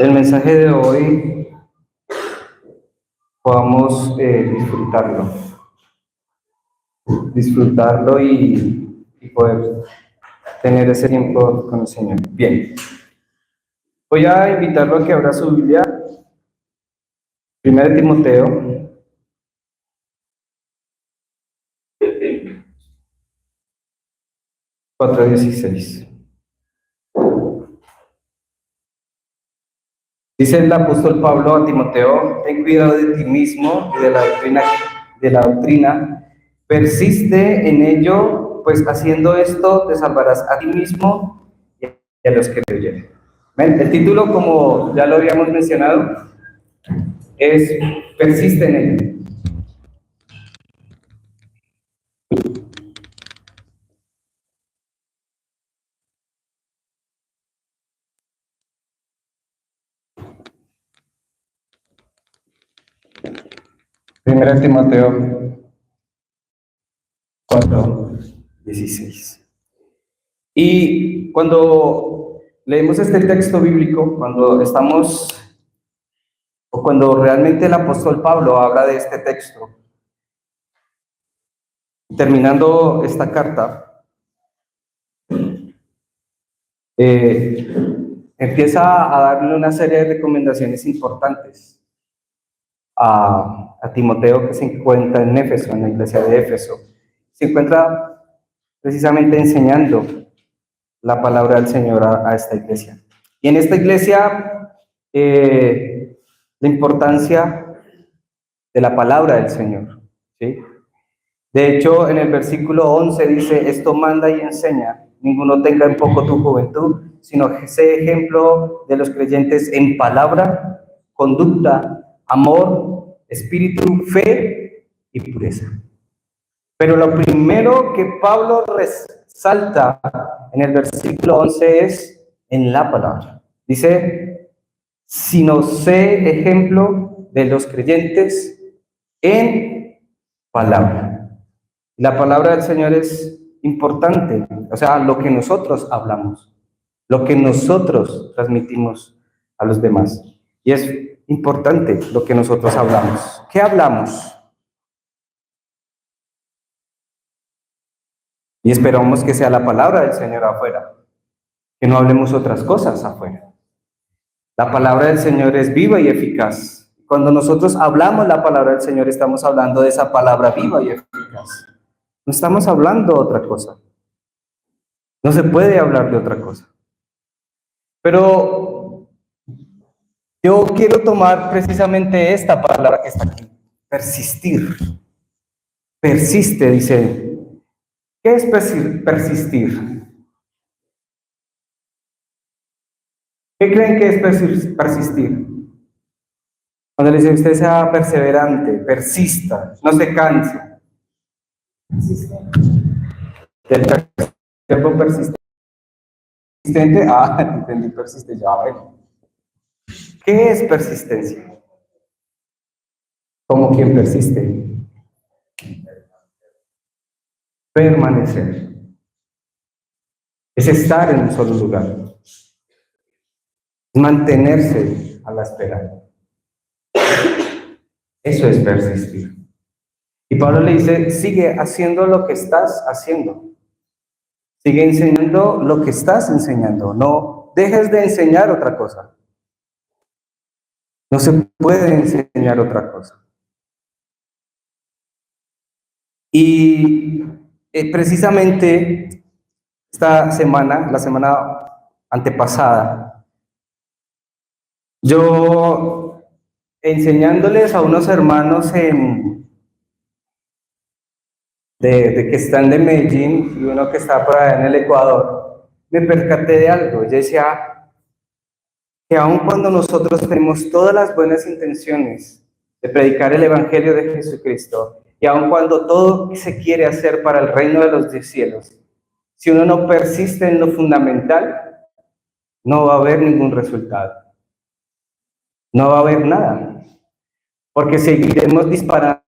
el mensaje de hoy podamos disfrutarlo y poder tener ese tiempo con el Señor. Bien, voy a invitarlo a que abra su Biblia, 1 Timoteo, cuatro 16. Dice el apóstol Pablo a Timoteo: ten cuidado de ti mismo y de la doctrina, persiste en ello, pues haciendo esto te salvarás a ti mismo y a los que te oyen. El título, como ya lo habíamos mencionado, es persiste en ello. Primero Timoteo 4, 16. Y cuando leemos este texto bíblico, cuando realmente el apóstol Pablo habla de este texto, terminando esta carta, empieza a darle una serie de recomendaciones importantes a Timoteo, que se encuentra en Éfeso, en la iglesia de Éfeso. Se encuentra precisamente enseñando la palabra del Señor a esta iglesia. Y en esta iglesia, la importancia de la palabra del Señor, ¿sí? De hecho, en el versículo 11 dice: esto manda y enseña, ninguno tenga en poco tu juventud, sino que sea ejemplo de los creyentes en palabra, conducta, amor, espíritu, fe y pureza. Pero lo primero que Pablo resalta en el versículo 11 es en la palabra. Dice: sino sé ejemplo de los creyentes en palabra. La palabra del Señor es importante, o sea, lo que nosotros hablamos, lo que nosotros transmitimos a los demás. Y es importante lo que nosotros hablamos. ¿Qué hablamos? Y esperamos que sea la palabra del Señor afuera, que no hablemos otras cosas afuera. La palabra del Señor es viva y eficaz. Cuando nosotros hablamos la palabra del Señor, estamos hablando de esa palabra viva y eficaz. No estamos hablando de otra cosa. No se puede hablar de otra cosa. Pero yo quiero tomar precisamente esta palabra que está aquí: persistir. Persiste, dice. ¿Qué es persistir? ¿Qué creen que es persistir? Cuando le dice usted sea perseverante, persista, no se canse. Del verbo persistente. Entendí persiste ya, bueno. ¿Qué es persistencia? Como quien persiste. Permanecer. Es estar en un solo lugar. Es mantenerse a la espera. Eso es persistir. Y Pablo le dice: sigue haciendo lo que estás haciendo. Sigue enseñando lo que estás enseñando. No dejes de enseñar otra cosa. No se puede enseñar otra cosa. Y precisamente esta semana, la semana antepasada, yo enseñándoles a unos hermanos de que están de Medellín y uno que está por allá en el Ecuador, me percaté de algo. Yo decía que aun cuando nosotros tenemos todas las buenas intenciones de predicar el Evangelio de Jesucristo, y aun cuando todo se quiere hacer para el reino de los cielos, si uno no persiste en lo fundamental, no va a haber ningún resultado. No va a haber nada. Porque seguiremos disparando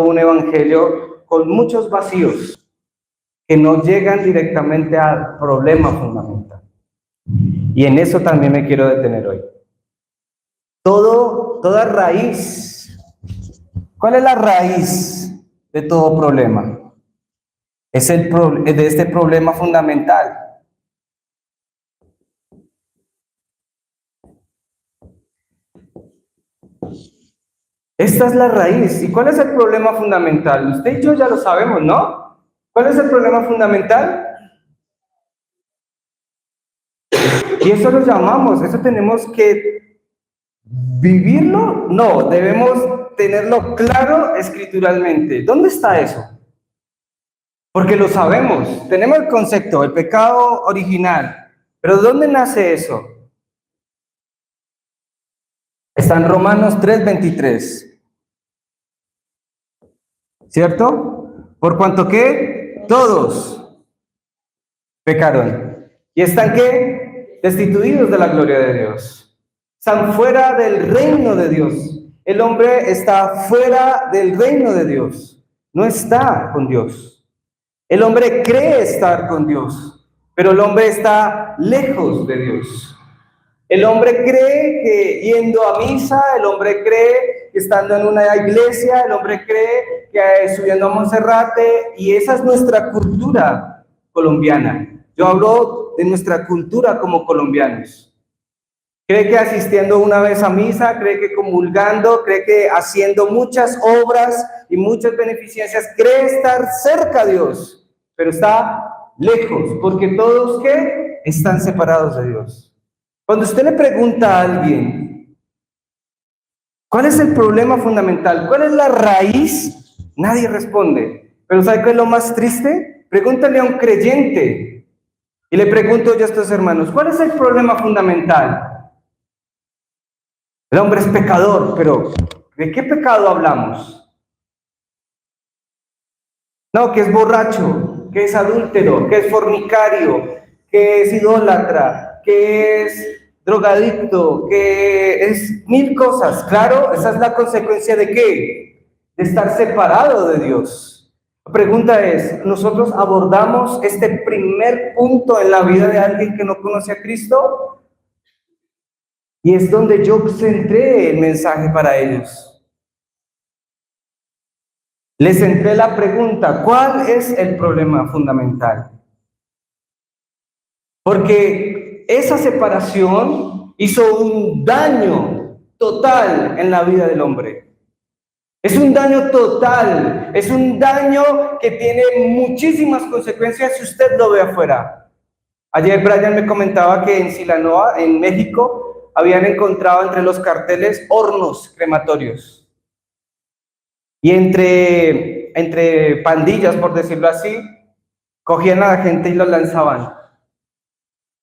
un evangelio con muchos vacíos que no llegan directamente al problema fundamental. Y en eso también me quiero detener hoy. Toda raíz. ¿Cuál es la raíz de todo problema? Es de este problema fundamental. Esta es la raíz. ¿Y cuál es el problema fundamental? Usted y yo ya lo sabemos, ¿no? ¿Cuál es el problema fundamental? Y eso lo llamamos, eso tenemos que vivirlo. No, debemos tenerlo claro escrituralmente. ¿Dónde está eso? Porque lo sabemos, tenemos el concepto, el pecado original. Pero ¿dónde nace eso? Está en Romanos 3:23. ¿Cierto? Por cuanto que todos pecaron. ¿Y están qué? Destituidos de la gloria de Dios. Están fuera del reino de Dios. El hombre está fuera del reino de Dios. No está con Dios. El hombre cree estar con Dios, pero el hombre está lejos de Dios. El hombre cree que yendo a misa, el hombre cree que estando en una iglesia, el hombre cree que subiendo a Monserrate, y esa es nuestra cultura colombiana. Yo hablo de nuestra cultura como colombianos. Cree que asistiendo una vez a misa, cree que comulgando, cree que haciendo muchas obras y muchas beneficencias, cree estar cerca a Dios, pero está lejos, porque todos ¿qué? Están separados de Dios. Cuando usted le pregunta a alguien, ¿cuál es el problema fundamental? ¿Cuál es la raíz? Nadie responde. Pero ¿sabe qué es lo más triste? Pregúntale a un creyente. Y le pregunto yo a estos hermanos, ¿cuál es el problema fundamental? El hombre es pecador, pero ¿de qué pecado hablamos? No, que es borracho, que es adúltero, que es fornicario, que es idólatra, que es drogadicto, que es mil cosas. Claro, esa es la consecuencia de ¿qué? De estar separado de Dios. La pregunta es, ¿nosotros abordamos este primer punto en la vida de alguien que no conoce a Cristo? Y es donde yo centré el mensaje para ellos. Les centré la pregunta, ¿cuál es el problema fundamental? Porque esa separación hizo un daño total en la vida del hombre. Es un daño total, es un daño que tiene muchísimas consecuencias si usted lo ve afuera. Ayer Brian me comentaba que en Silanoa, en México, habían encontrado entre los carteles hornos crematorios. Y entre pandillas, por decirlo así, cogían a la gente y los lanzaban.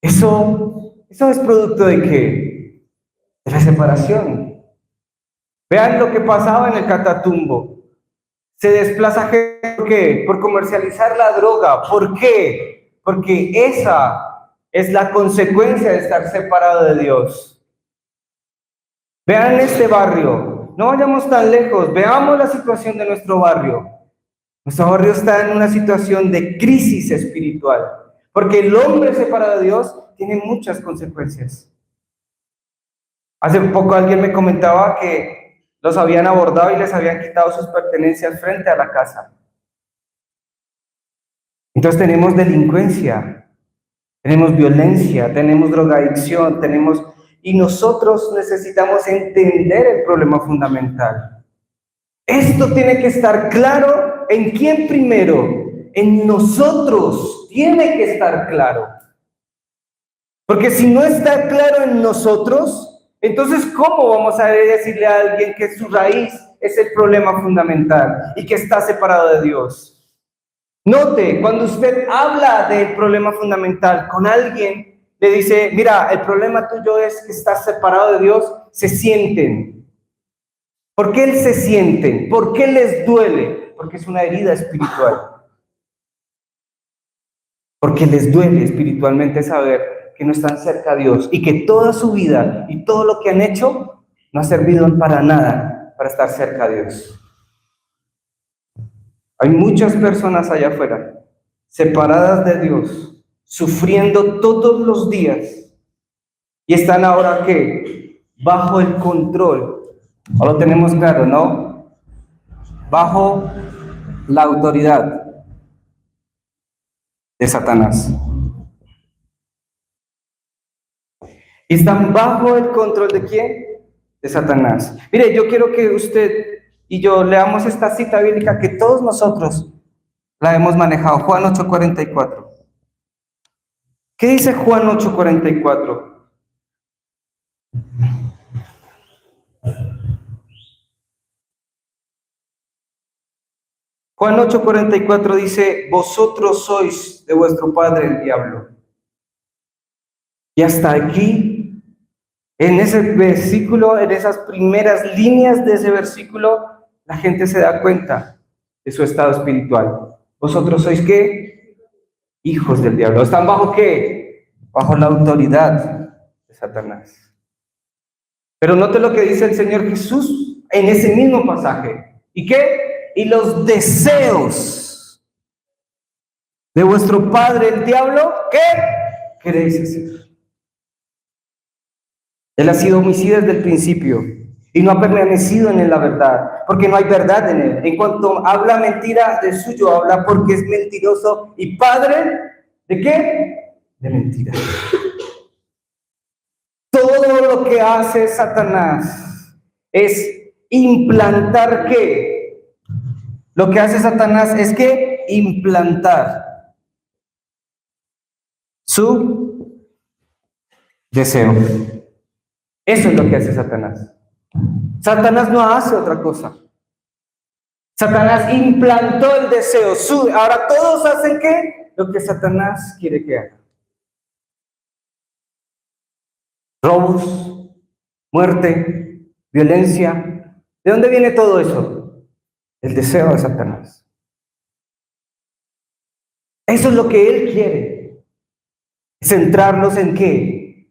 Eso es producto de ¿qué? De la separación. Vean lo que pasaba en el Catatumbo. Se desplaza gente, ¿por qué? Por comercializar la droga. ¿Por qué? Porque esa es la consecuencia de estar separado de Dios. Vean este barrio. No vayamos tan lejos. Veamos la situación de nuestro barrio. Nuestro barrio está en una situación de crisis espiritual. Porque el hombre separado de Dios tiene muchas consecuencias. Hace poco alguien me comentaba que los habían abordado y les habían quitado sus pertenencias frente a la casa. Entonces tenemos delincuencia, tenemos violencia, tenemos drogadicción, y nosotros necesitamos entender el problema fundamental. Esto tiene que estar claro en quién primero, en nosotros tiene que estar claro. Porque si no está claro en nosotros, entonces ¿cómo vamos a decirle a alguien que su raíz es el problema fundamental y que está separado de Dios? Note, cuando usted habla del problema fundamental con alguien, le dice, mira, el problema tuyo es que estás separado de Dios, se sienten. ¿Por qué se sienten? ¿Por qué les duele? Porque es una herida espiritual. Porque les duele espiritualmente saber que no están cerca de Dios y que toda su vida y todo lo que han hecho no ha servido para nada para estar cerca de Dios. Hay muchas personas allá afuera, separadas de Dios, sufriendo todos los días, Y están ahora ¿qué? Bajo el control. ¿O lo tenemos claro, no? Bajo la autoridad de Satanás. ¿Y están bajo el control de quién? De Satanás. Mire, yo quiero que usted y yo leamos esta cita bíblica que todos nosotros la hemos manejado. Juan 8:44. ¿Qué dice Juan 8:44? Juan 8:44 dice, vosotros sois de vuestro padre el diablo. Y hasta aquí, en ese versículo, en esas primeras líneas de ese versículo, la gente se da cuenta de su estado espiritual. ¿Vosotros sois qué? Hijos del diablo. ¿Están bajo qué? Bajo la autoridad de Satanás. Pero note lo que dice el Señor Jesús en ese mismo pasaje. ¿Y qué? Y los deseos de vuestro padre el diablo, ¿qué queréis hacer? Él ha sido homicida desde el principio y no ha permanecido en la verdad, porque no hay verdad en él. En cuanto habla mentira, de suyo habla porque es mentiroso y padre, ¿de qué? De mentira. Todo lo que hace Satanás es implantar ¿qué? Lo que hace Satanás es que implantar su deseo. Eso es lo que hace Satanás. Satanás no hace otra cosa. Satanás implantó el deseo. Ahora todos hacen ¿qué? Lo que Satanás quiere que haga. Robos, muerte, violencia. ¿De dónde viene todo eso? El deseo de Satanás. Eso es lo que él quiere. Centrarnos en ¿qué?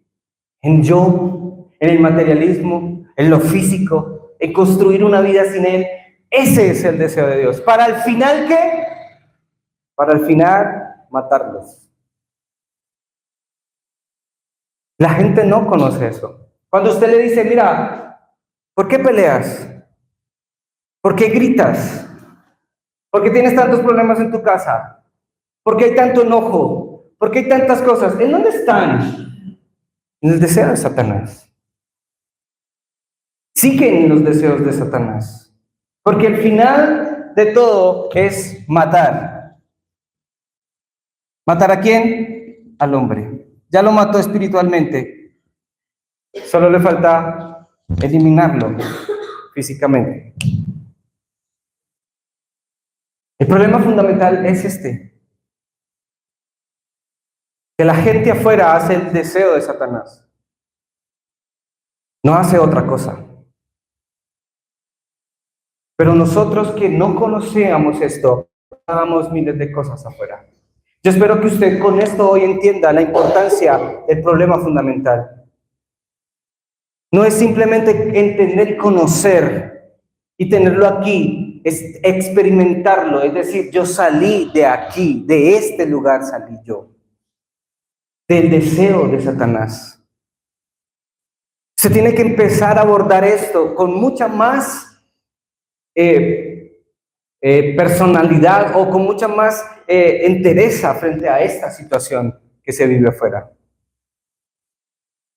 En yo, en el materialismo, en lo físico, en construir una vida sin él. Ese es el deseo de Dios. ¿Para el final qué? Para el final matarlos. La gente no conoce eso. Cuando usted le dice, mira, ¿por qué peleas? ¿Por qué gritas? ¿Por qué tienes tantos problemas en tu casa? ¿Por qué hay tanto enojo? ¿Por qué hay tantas cosas? ¿En dónde están? En el deseo de Satanás. Siguen los deseos de Satanás. Porque el final de todo es matar. ¿Matar a quién? Al hombre. Ya lo mató espiritualmente. Solo le falta eliminarlo físicamente. El problema fundamental es este. Que la gente afuera hace el deseo de Satanás. No hace otra cosa. Pero nosotros que no conocíamos esto, hagamos miles de cosas afuera. Yo espero que usted con esto hoy entienda la importancia del problema fundamental. No es simplemente entender y conocer y tenerlo aquí, es experimentarlo. Es decir, yo salí de aquí, de este lugar salí yo. Del deseo de Satanás. Se tiene que empezar a abordar esto con mucha más personalidad o con mucha más entereza frente a esta situación que se vive afuera.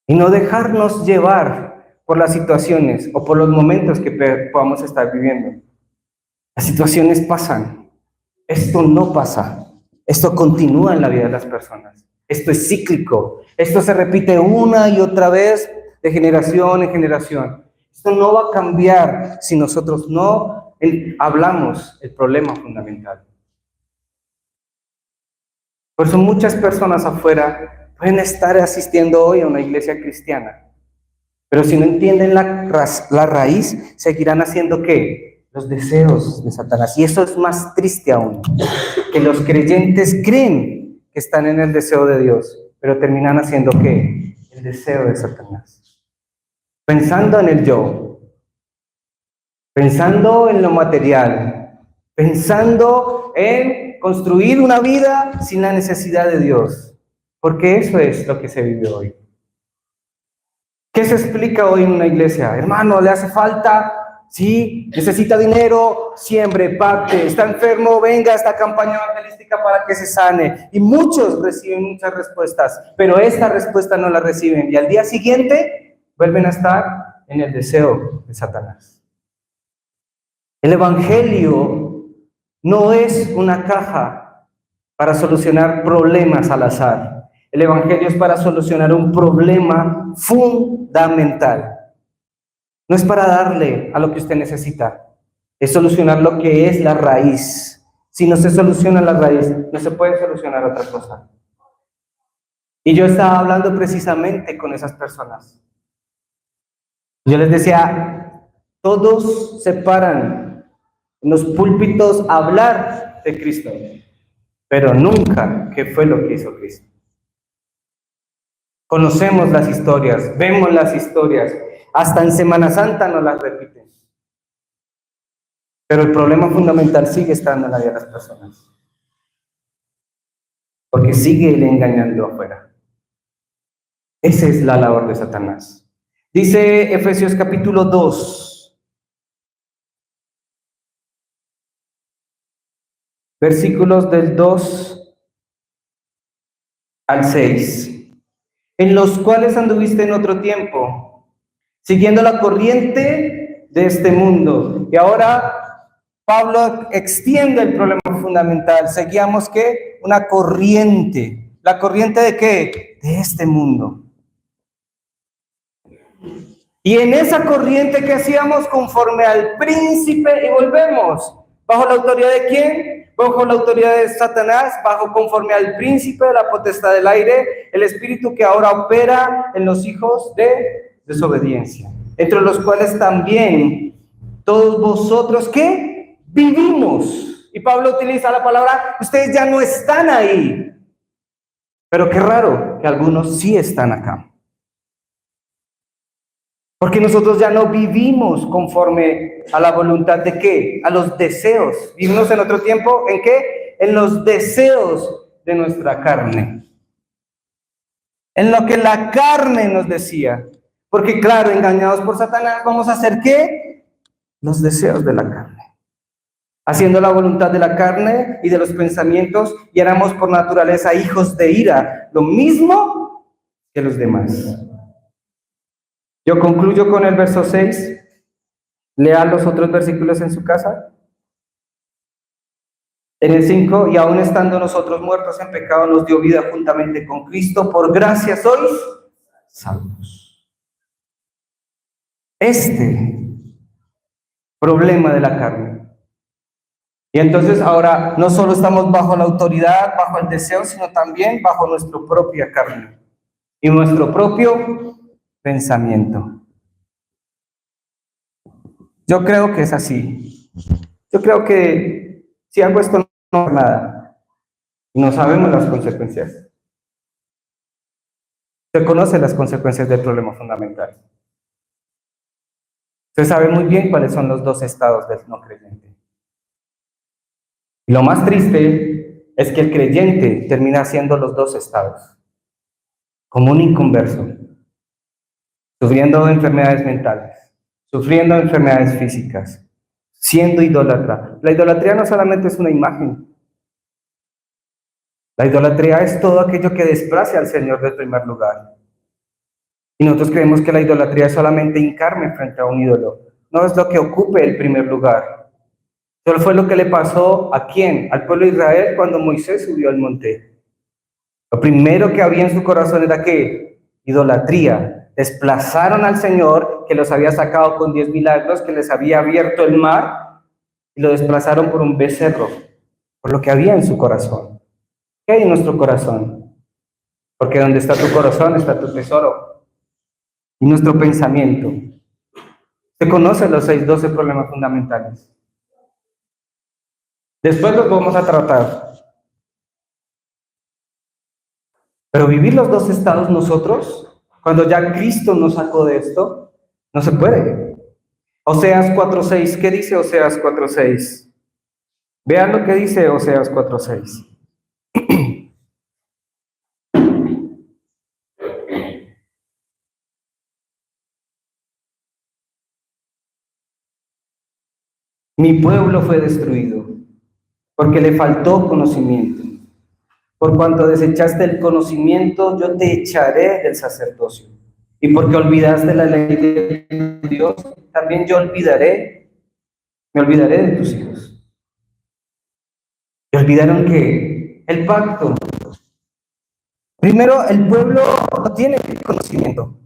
Y no dejarnos llevar por las situaciones o por los momentos que podamos estar viviendo. Las situaciones pasan. Esto no pasa. Esto continúa en la vida de las personas. Esto es cíclico. Esto se repite una y otra vez de generación en generación. Esto no va a cambiar si nosotros no hablamos el problema fundamental. Por eso muchas personas afuera pueden estar asistiendo hoy a una iglesia cristiana, pero si no entienden la raíz, seguirán haciendo ¿qué? Los deseos de Satanás. Y eso es más triste aún, que los creyentes creen que están en el deseo de Dios, pero terminan haciendo ¿qué? El deseo de Satanás. Pensando en el yo, pensando en lo material, pensando en construir una vida sin la necesidad de Dios, porque eso es lo que se vive hoy. ¿Qué se explica hoy en una iglesia? Hermano, le hace falta, sí, necesita dinero, siembre, parte, está enfermo, venga a esta campaña evangelística para que se sane. Y muchos reciben muchas respuestas, pero esta respuesta no la reciben. Y al día siguiente vuelven a estar en el deseo de Satanás. El evangelio no es una caja para solucionar problemas al azar. El evangelio es para solucionar un problema fundamental. No es para darle a lo que usted necesita, es solucionar lo que es la raíz. Si no se soluciona la raíz, no se puede solucionar otra cosa. Y yo estaba hablando precisamente con esas personas. Yo les decía, todos se paran en los púlpitos a hablar de Cristo, pero nunca qué fue lo que hizo Cristo. Conocemos las historias, vemos las historias, hasta en Semana Santa nos las repiten. Pero el problema fundamental sigue estando en la vida de las personas. Porque sigue engañando afuera. Esa es la labor de Satanás. Dice Efesios capítulo 2, versículos del 2 al 6. En los cuales anduviste en otro tiempo, siguiendo la corriente de este mundo. Y ahora Pablo extiende el problema fundamental. Seguíamos ¿qué? Una corriente. ¿La corriente de qué? De este mundo. Y en esa corriente que hacíamos conforme al príncipe, y volvemos, ¿bajo la autoridad de quién? Bajo la autoridad de Satanás, bajo conforme al príncipe de la potestad del aire, el espíritu que ahora opera en los hijos de desobediencia, entre los cuales también todos vosotros que vivimos. Y Pablo utiliza la palabra, ustedes ya no están ahí, pero qué raro que algunos sí están acá. Porque nosotros ya no vivimos conforme a la voluntad de ¿qué? A los deseos. Vivimos en otro tiempo, ¿en qué? En los deseos de nuestra carne. En lo que la carne nos decía. Porque claro, engañados por Satanás, vamos a hacer ¿qué? Los deseos de la carne. Haciendo la voluntad de la carne y de los pensamientos, y éramos por naturaleza hijos de ira, lo mismo que los demás. Yo concluyo con el verso 6. Lean los otros versículos en su casa. En el 5, y aún estando nosotros muertos en pecado, nos dio vida juntamente con Cristo. Por gracia sois salvos. Este problema de la carne. Y entonces ahora no solo estamos bajo la autoridad, bajo el deseo, sino también bajo nuestra propia carne y nuestro propio pensamiento. Yo creo que es así. Yo creo que si hago esto no es nada. Y no sabemos las consecuencias. Se conoce las consecuencias del problema fundamental. Se sabe muy bien cuáles son los dos estados del no creyente. Y lo más triste es que el creyente termina haciendo los dos estados. Como un inconverso. Sufriendo de enfermedades mentales. Sufriendo de enfermedades físicas. Siendo idólatra. La idolatría no solamente es una imagen. La idolatría es todo aquello que desplace al Señor del primer lugar. Y nosotros creemos que la idolatría es solamente hincarme frente a un ídolo. No es lo que ocupe el primer lugar. Solo fue lo que le pasó ¿a quién? Al pueblo de Israel cuando Moisés subió al monte. Lo primero que había en su corazón era ¿qué? Idolatría. Desplazaron al Señor que los había sacado con 10 milagros, que les había abierto el mar, y lo desplazaron por un becerro, por lo que había en su corazón. ¿Qué hay en nuestro corazón? Porque donde está tu corazón está tu tesoro. Y nuestro pensamiento. Se conocen los 12 problemas fundamentales. Después los vamos a tratar. Pero vivir los dos estados nosotros, cuando ya Cristo nos sacó de esto, no se puede. Oseas 4:6, ¿qué dice Oseas 4:6? Vean lo que dice Oseas 4:6. Mi pueblo fue destruido porque le faltó conocimiento. Por cuanto desechaste el conocimiento, yo te echaré del sacerdocio. Y porque olvidaste la ley de Dios, también yo me olvidaré de tus hijos. Y olvidaron que el pacto. Primero, el pueblo no tiene conocimiento.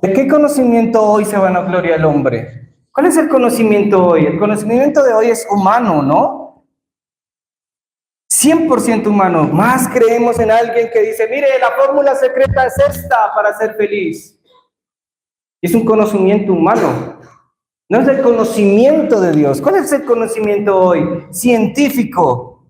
¿De qué conocimiento hoy se van a gloria el hombre? ¿Cuál es el conocimiento hoy? El conocimiento de hoy es humano, ¿no? 100% humano. Más creemos en alguien que dice, mire, la fórmula secreta es esta para ser feliz. Es un conocimiento humano. No es el conocimiento de Dios. ¿Cuál es el conocimiento hoy? Científico.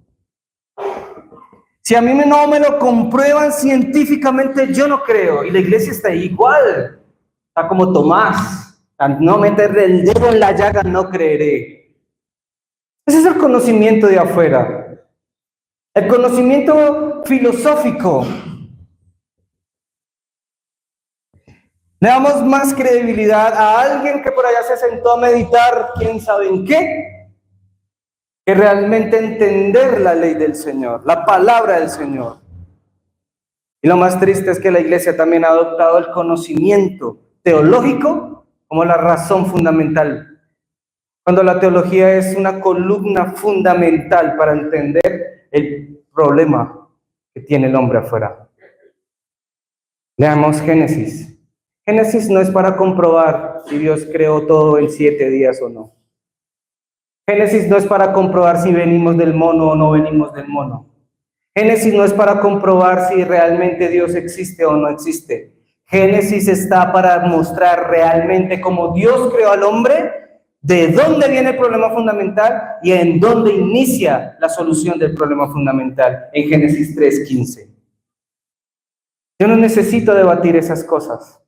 Si a mí no me lo comprueban científicamente, yo no creo. Y la iglesia está igual. Está como Tomás. A no meterle el dedo en la llaga, no creeré. Ese es el conocimiento de afuera. El conocimiento filosófico. Le damos más credibilidad a alguien que por allá se sentó a meditar, quién sabe en qué, que realmente entender la ley del Señor, la palabra del Señor. Y lo más triste es que la iglesia también ha adoptado el conocimiento teológico como la razón fundamental, cuando la teología es una columna fundamental para entender el problema que tiene el hombre afuera. Leamos Génesis. Génesis no es para comprobar si Dios creó todo en 7 días o no. Génesis no es para comprobar si venimos del mono o no venimos del mono. Génesis no es para comprobar si realmente Dios existe o no existe. Génesis está para mostrar realmente cómo Dios creó al hombre, de dónde viene el problema fundamental y en dónde inicia la solución del problema fundamental, en Génesis 3:15. Yo no necesito debatir esas cosas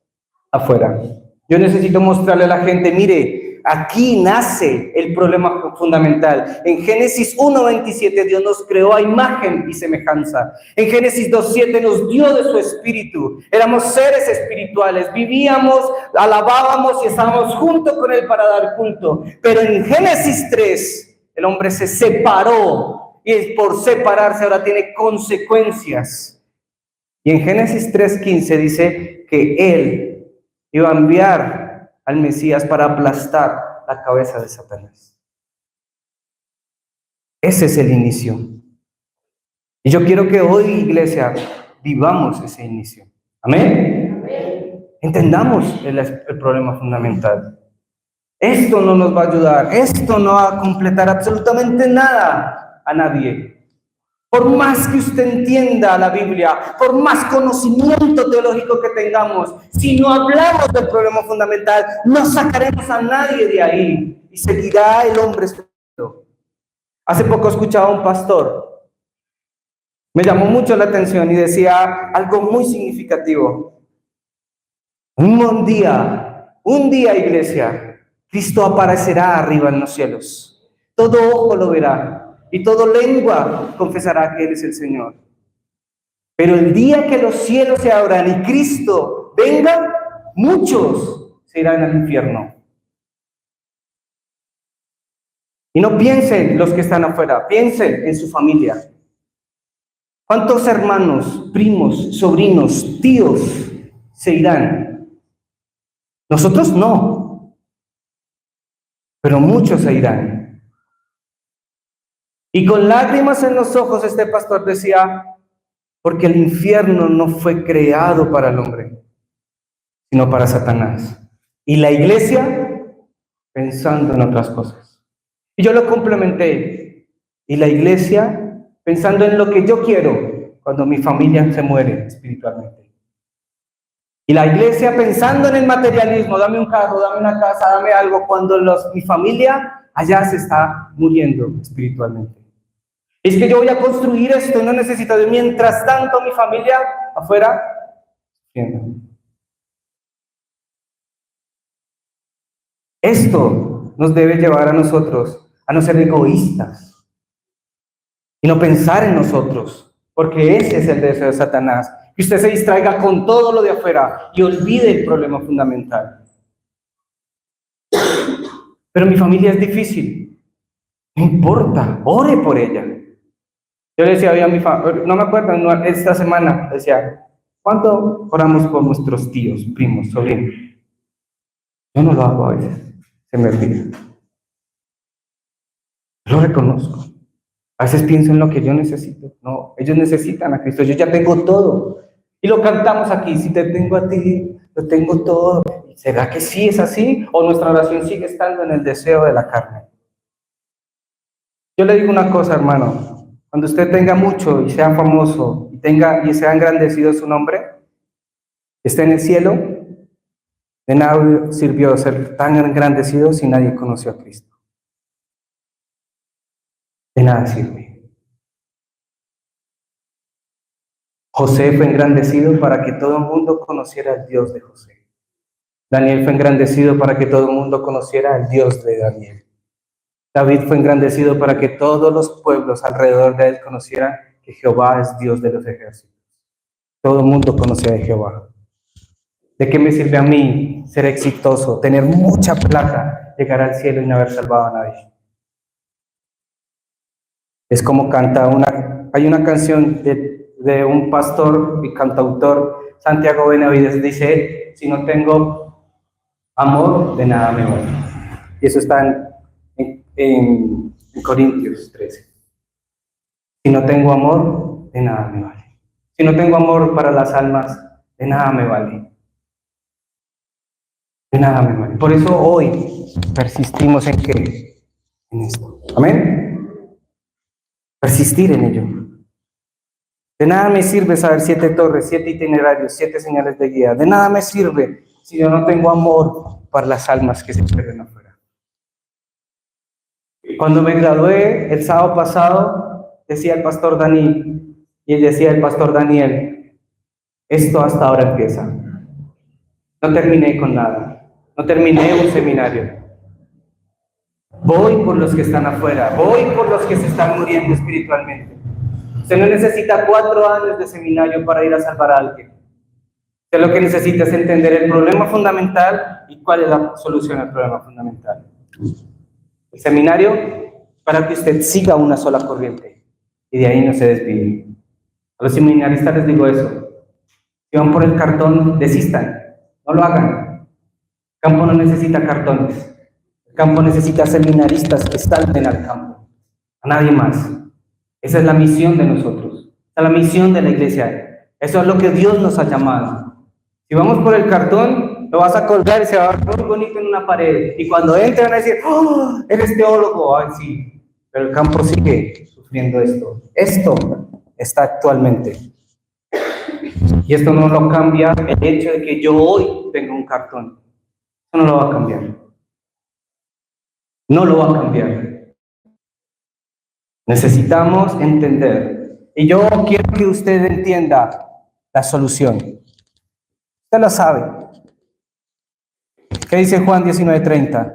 afuera. Yo necesito mostrarle a la gente, mire, aquí nace el problema fundamental. En Génesis 1:27 Dios nos creó a imagen y semejanza. En Génesis 2:7 nos dio de su espíritu. Éramos seres espirituales, vivíamos, alabábamos y estábamos junto con Él para dar culto. Pero en Génesis 3 el hombre se separó y por separarse ahora tiene consecuencias. Y en Génesis 3:15 dice que Él iba a enviar al Mesías para aplastar la cabeza de Satanás. Ese es el inicio. Y yo quiero que hoy, iglesia, vivamos ese inicio. ¿Amén? Entendamos el problema fundamental. Esto no nos va a ayudar, esto no va a completar absolutamente nada a nadie. Por más que usted entienda la Biblia, por más conocimiento teológico que tengamos, si no hablamos del problema fundamental, no sacaremos a nadie de ahí y seguirá el hombre solo. Hace poco escuchaba a un pastor, me llamó mucho la atención y decía algo muy significativo. Un día, iglesia, Cristo aparecerá arriba en los cielos. Todo ojo lo verá. Y toda lengua confesará que Él es el Señor. Pero el día que los cielos se abran y Cristo venga, muchos se irán al infierno. Y no piensen los que están afuera, piensen en su familia. ¿Cuántos hermanos, primos, sobrinos, tíos se irán? Nosotros no, pero muchos se irán. Y con lágrimas en los ojos este pastor decía, porque el infierno no fue creado para el hombre, sino para Satanás. Y la iglesia pensando en otras cosas. Y yo lo complementé. Y la iglesia pensando en lo que yo quiero cuando mi familia se muere espiritualmente. Y la iglesia pensando en el materialismo, dame un carro, dame una casa, dame algo, cuando mi familia allá se está muriendo espiritualmente. Es que yo voy a construir esto y no necesito de mientras tanto mi familia afuera. Esto nos debe llevar a nosotros a no ser egoístas y no pensar en nosotros, porque ese es el deseo de Satanás, que usted se distraiga con todo lo de afuera y olvide el problema fundamental. Pero mi familia es difícil. No importa, ore por ella. Yo le decía hoy a mi familia, no me acuerdo, esta semana, decía, ¿cuánto oramos por nuestros tíos, primos, sobrinos? Yo no lo hago a veces, se me olvida. Lo reconozco. A veces pienso en lo que yo necesito. No, ellos necesitan a Cristo. Yo ya tengo todo. Y lo cantamos aquí, si te tengo a ti, lo tengo todo. ¿Será que sí es así? ¿O nuestra oración sigue estando en el deseo de la carne? Yo le digo una cosa, hermano. Cuando usted tenga mucho y sea famoso y sea engrandecido su nombre, esté en el cielo, de nada sirvió ser tan engrandecido si nadie conoció a Cristo. De nada sirve. José fue engrandecido para que todo el mundo conociera al Dios de José. Daniel fue engrandecido para que todo el mundo conociera al Dios de Daniel. David fue engrandecido para que todos los pueblos alrededor de él conocieran que Jehová es Dios de los ejércitos. Todo el mundo conocía a Jehová. ¿De qué me sirve a mí ser exitoso, tener mucha plata, llegar al cielo y no haber salvado a nadie? Es como hay una canción de un pastor y cantautor, Santiago Benavides, dice, si no tengo amor, de nada me vale. Y eso está en Corintios 13. Si no tengo amor, de nada me vale. Si no tengo amor para las almas, de nada me vale. De nada me vale. Por eso hoy persistimos en qué? En esto. Amén. Persistir en ello. De nada me sirve saber 7 torres, 7 itinerarios, 7 señales de guía. De nada me sirve si yo no tengo amor para las almas que se pierden afuera. Cuando me gradué el sábado pasado, decía el pastor Daniel, esto hasta ahora empieza. No terminé con nada. No terminé un seminario. Voy por los que están afuera. Voy por los que se están muriendo espiritualmente. Usted no necesita 4 años de seminario para ir a salvar a alguien. Usted lo que necesita es entender el problema fundamental y cuál es la solución al problema fundamental. El seminario para que usted siga una sola corriente y de ahí no se desvíe. A los seminaristas les digo eso. Si van por el cartón, desistan. No lo hagan. El campo no necesita cartones. El campo necesita seminaristas que salten al campo. A nadie más. Esa es la misión de nosotros. Esa es la misión de la iglesia. Eso es lo que Dios nos ha llamado. Si vamos por el cartón, lo vas a colgar y se va a ver muy bonito en una pared. Y cuando entren van a decir, ¡oh! Eres teólogo. Ay, sí. Pero el campo sigue sufriendo esto. Esto está actualmente. Y esto no lo cambia el hecho de que yo hoy tenga un cartón. Eso no lo va a cambiar. No lo va a cambiar. Necesitamos entender. Y yo quiero que usted entienda la solución. Usted la sabe. ¿Qué dice Juan 19:30?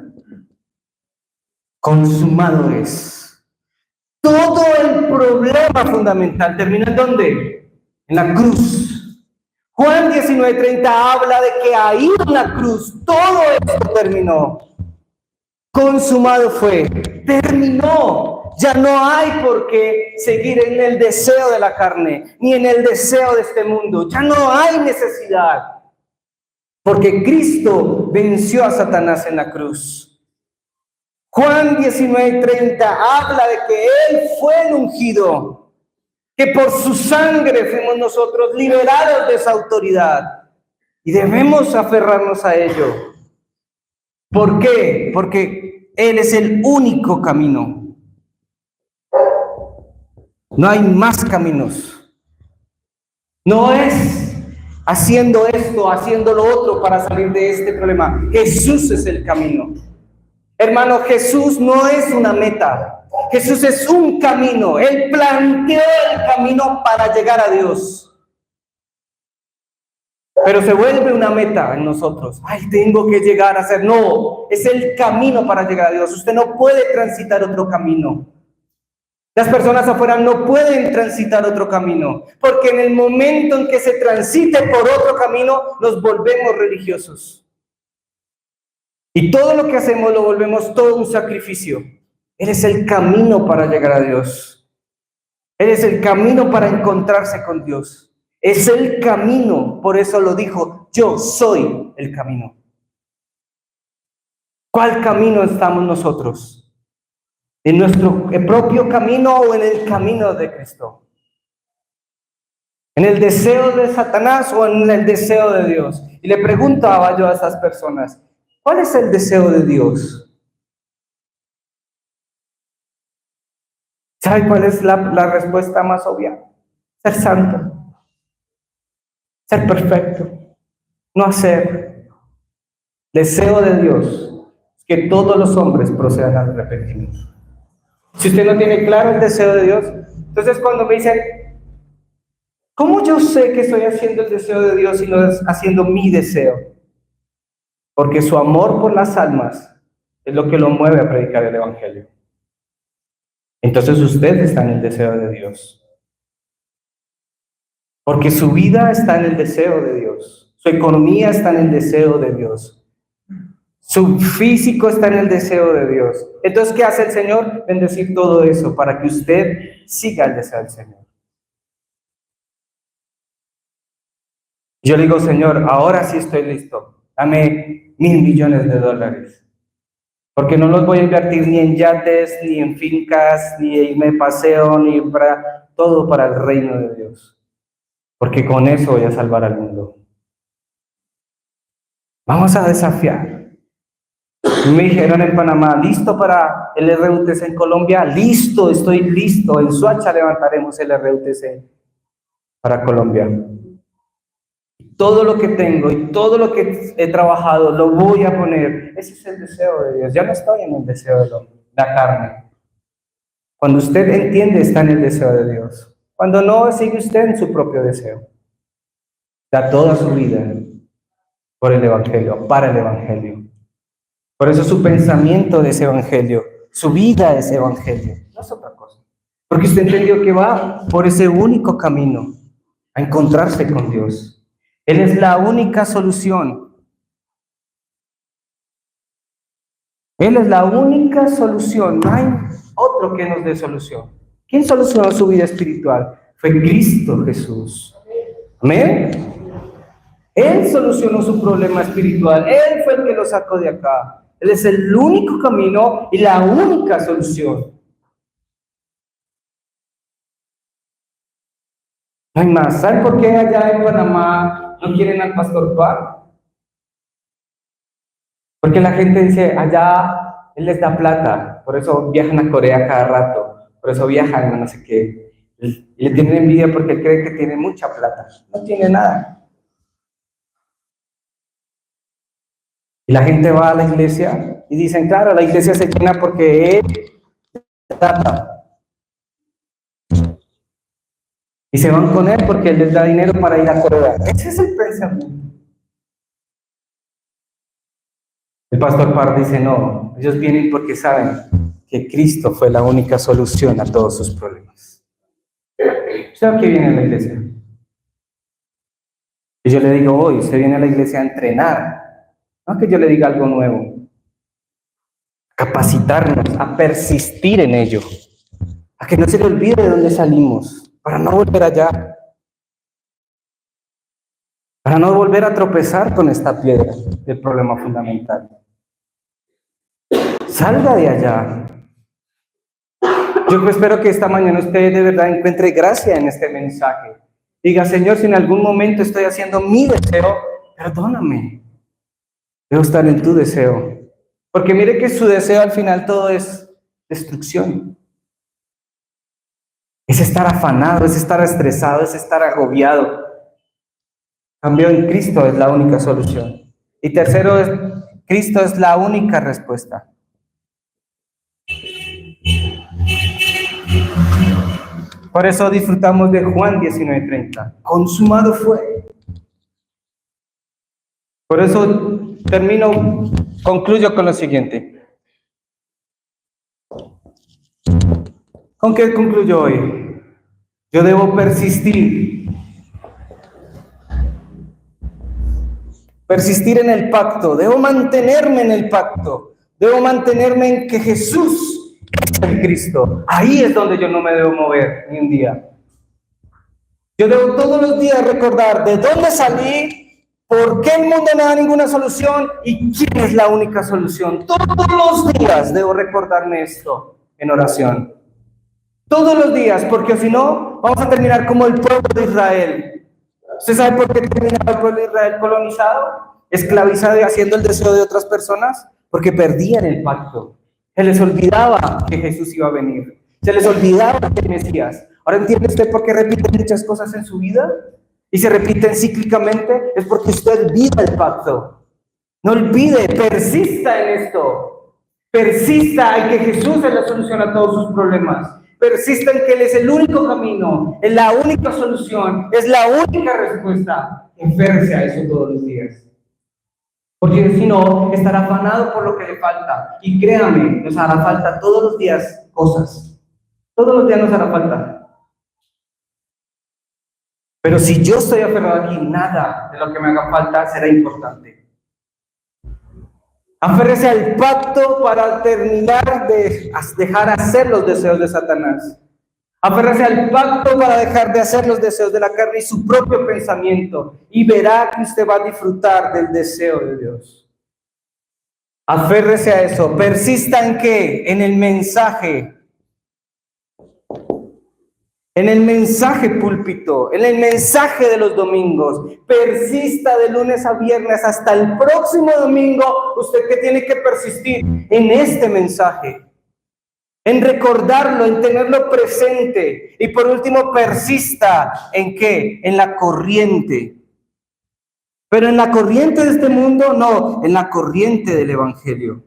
Consumado es. Todo el problema fundamental termina ¿en dónde? En la cruz. Juan 19:30 habla de que ahí en la cruz todo esto terminó. Consumado fue. Terminó. Ya no hay por qué seguir en el deseo de la carne, ni en el deseo de este mundo. Ya no hay necesidad. Porque Cristo venció a Satanás en la cruz. Juan 19:30 habla de que Él fue el ungido, que por su sangre fuimos nosotros liberados de esa autoridad. Y debemos aferrarnos a ello. ¿Por qué? Porque Él es el único camino. No hay más caminos. No es haciendo esto, haciendo lo otro para salir de este problema. Jesús es el camino. Hermano, Jesús no es una meta. Jesús es un camino. Él planteó el camino para llegar a Dios. Pero se vuelve una meta en nosotros. Ay, tengo que llegar a ser. No, es el camino para llegar a Dios. Usted no puede transitar otro camino. Las personas afuera no pueden transitar otro camino, porque en el momento en que se transite por otro camino, nos volvemos religiosos. Y todo lo que hacemos lo volvemos todo un sacrificio. Él es el camino para llegar a Dios. Él es el camino para encontrarse con Dios. Es el camino, por eso lo dijo, yo soy el camino. ¿Cuál camino estamos nosotros? ¿En nuestro propio camino o en el camino de Cristo? ¿En el deseo de Satanás o en el deseo de Dios? Y le preguntaba yo a esas personas, ¿cuál es el deseo de Dios? ¿Sabe cuál es la respuesta más obvia? Ser santo, ser perfecto, no hacer. Deseo de Dios es que todos los hombres procedan al arrepentimiento. Si usted no tiene claro el deseo de Dios, entonces cuando me dicen, ¿cómo yo sé que estoy haciendo el deseo de Dios y no haciendo mi deseo? Porque su amor por las almas es lo que lo mueve a predicar el Evangelio. Entonces usted está en el deseo de Dios. Porque su vida está en el deseo de Dios. Su economía está en el deseo de Dios. Su físico está en el deseo de Dios. Entonces, ¿qué hace el Señor? Bendecir todo eso para que usted siga el deseo del Señor. Yo le digo, Señor, ahora sí estoy listo. Dame $1,000 millones. Porque no los voy a invertir ni en yates, ni en fincas, ni en irme de paseo, ni para todo para el reino de Dios. Porque con eso voy a salvar al mundo. Vamos a desafiar. Me dijeron en Panamá, ¿listo para el RUTC en Colombia? Listo, estoy listo. En Soacha levantaremos el RUTC para Colombia. Todo lo que tengo y todo lo que he trabajado lo voy a poner. Ese es el deseo de Dios. Ya no estoy en el deseo de la carne. Cuando usted entiende, está en el deseo de Dios. Cuando no, sigue usted en su propio deseo. Da toda su vida por el Evangelio, para el Evangelio. Por eso su pensamiento es Evangelio, su vida es Evangelio, no es otra cosa. Porque usted entendió que va por ese único camino a encontrarse con Dios. Él es la única solución. Él es la única solución, no hay otro que nos dé solución. ¿Quién solucionó su vida espiritual? Fue Cristo Jesús. Amén. Él solucionó su problema espiritual, Él fue el que lo sacó de acá. Él es el único camino y la única solución. No hay más. ¿Saben por qué allá en Panamá no quieren al pastor Tuar? Porque la gente dice, allá Él les da plata, por eso viajan a Corea cada rato, por eso viajan a no sé qué. Y le tienen envidia porque él cree que tiene mucha plata. No tiene nada. Y la gente va a la iglesia y dicen, claro, la iglesia se llena porque él trata. Y se van con él porque él les da dinero para ir a Corea. Ese es el pensamiento. El pastor Parr dice, no, ellos vienen porque saben que Cristo fue la única solución a todos sus problemas. ¿Usted a qué viene a la iglesia? Y yo le digo, hoy usted viene a la iglesia a entrenar. No que yo le diga algo nuevo. Capacitarnos, a persistir en ello. A que no se le olvide de dónde salimos, para no volver allá. Para no volver a tropezar con esta piedra del problema fundamental. Salga de allá. Yo espero que esta mañana usted de verdad encuentre gracia en este mensaje. Diga, Señor, si en algún momento estoy haciendo mi deseo, perdóname. Debo estar en tu deseo. Porque mire que su deseo al final todo es destrucción. Es estar afanado, es estar estresado, es estar agobiado. Cambio en Cristo es la única solución. Y tercero, Cristo es la única respuesta. Por eso disfrutamos de Juan 19:30. Consumado fue. Por eso concluyo con lo siguiente. ¿Con qué concluyo hoy? Yo debo persistir. Persistir en el pacto. Debo mantenerme en el pacto. Debo mantenerme en que Jesús es el Cristo. Ahí es donde yo no me debo mover ni un día. Yo debo todos los días recordar de dónde salí, por qué el mundo no da ninguna solución y quién es la única solución. Todos los días debo recordarme esto en oración. Todos los días, porque si no, vamos a terminar como el pueblo de Israel. ¿Usted sabe por qué terminaba el pueblo de Israel colonizado, esclavizado y haciendo el deseo de otras personas? Porque perdían el pacto. Se les olvidaba que Jesús iba a venir. Se les olvidaba que el Mesías. Ahora entiende usted por qué repiten muchas cosas en su vida y se repiten cíclicamente. Es porque usted olvida el pacto. No olvide, persista en esto. Persista en que Jesús es la solución a todos sus problemas. Persista en que Él es el único camino, es la única solución, es la única respuesta. Enférrese a eso todos los días. Porque si no, estará afanado por lo que le falta. Y créame, nos hará falta todos los días cosas. Todos los días nos hará falta. Pero si yo estoy aferrado aquí, nada de lo que me haga falta será importante. Aférrese al pacto para terminar de dejar hacer los deseos de Satanás. Aférrese al pacto para dejar de hacer los deseos de la carne y su propio pensamiento. Y verá que usted va a disfrutar del deseo de Dios. Aférrese a eso. Persista en ¿qué? En el mensaje. En el mensaje púlpito, en el mensaje de los domingos. Persista de lunes a viernes hasta el próximo domingo. Usted que tiene que persistir en este mensaje, en recordarlo, en tenerlo presente. Y por último, persista ¿en qué? En la corriente. Pero en la corriente de este mundo, no, en la corriente del Evangelio.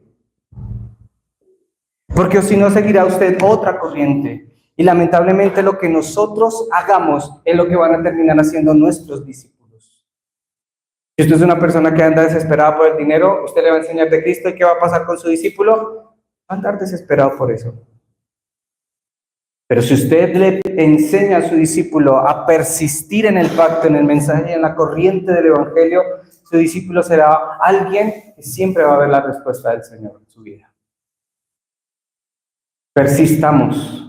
Porque si no, seguirá usted otra corriente. Y lamentablemente lo que nosotros hagamos es lo que van a terminar haciendo nuestros discípulos. Si usted es una persona que anda desesperada por el dinero, usted le va a enseñar de Cristo. ¿Y qué va a pasar con su discípulo? Va a andar desesperado por eso. Pero si usted le enseña a su discípulo a persistir en el pacto, en el mensaje y en la corriente del Evangelio, su discípulo será alguien que siempre va a ver la respuesta del Señor en su vida. Persistamos.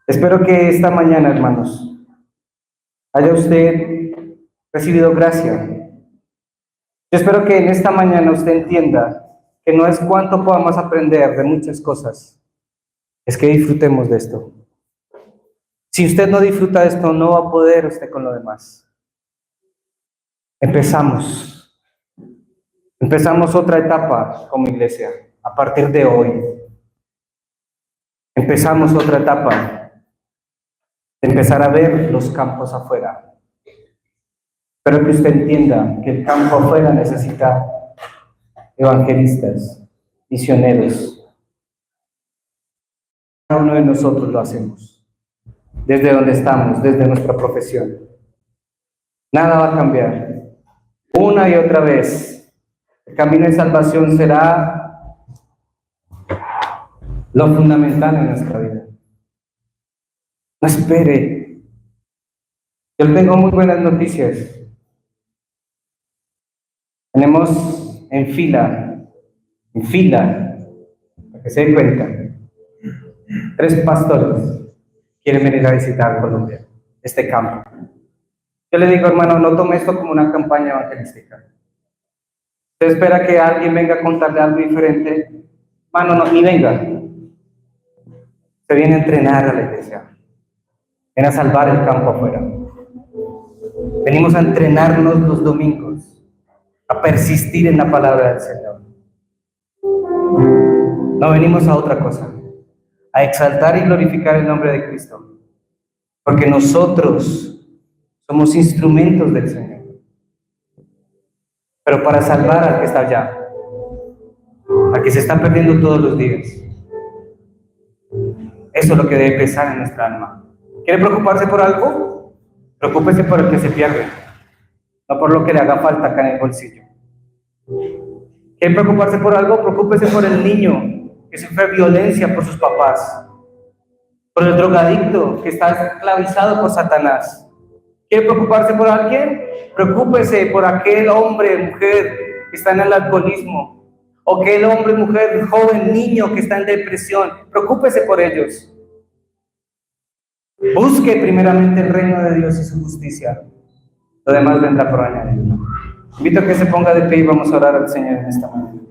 Espero que esta mañana, hermanos, haya usted recibido gracia. Yo espero que en esta mañana usted entienda que no es cuánto podamos aprender de muchas cosas, es que disfrutemos de esto. Si usted no disfruta de esto, no va a poder usted con lo demás. Empezamos otra etapa como iglesia, a partir de hoy. Empezamos otra etapa. Empezar a ver los campos afuera. Espero que usted entienda que el campo afuera necesita evangelistas, misioneros. Cada uno de nosotros lo hacemos, desde donde estamos, desde nuestra profesión. Nada va a cambiar. Una y otra vez, el camino de salvación será lo fundamental en nuestra vida. No espere. Yo tengo muy buenas noticias. Tenemos en fila, para que se den cuenta, 3 pastores quieren venir a visitar Colombia, este campo. Yo le digo, hermano, no tome esto como una campaña evangelística. Usted espera que alguien venga a contarle algo diferente. Hermano, no, ni venga. Se viene a entrenar a la iglesia. Ven a salvar el campo afuera. Venimos a entrenarnos los domingos, a persistir en la palabra del Señor. No venimos a otra cosa, a exaltar y glorificar el nombre de Cristo, porque nosotros somos instrumentos del Señor, pero para salvar al que está allá, al que se está perdiendo todos los días. Eso es lo que debe pesar en nuestra alma. ¿Quiere preocuparse por algo? Preocúpese por el que se pierde, no por lo que le haga falta acá en el bolsillo. ¿Quiere preocuparse por algo? Preocúpese por el niño que sufre violencia por sus papás, por el drogadicto que está esclavizado por Satanás. ¿Quiere preocuparse por alguien? Preocúpese por aquel hombre, mujer que está en el alcoholismo, o aquel hombre, mujer, joven, niño que está en depresión. Preocúpese por ellos. Busque primeramente el reino de Dios y su justicia. Lo demás vendrá por añadidura. Invito a que se ponga de pie y vamos a orar al Señor en esta mañana.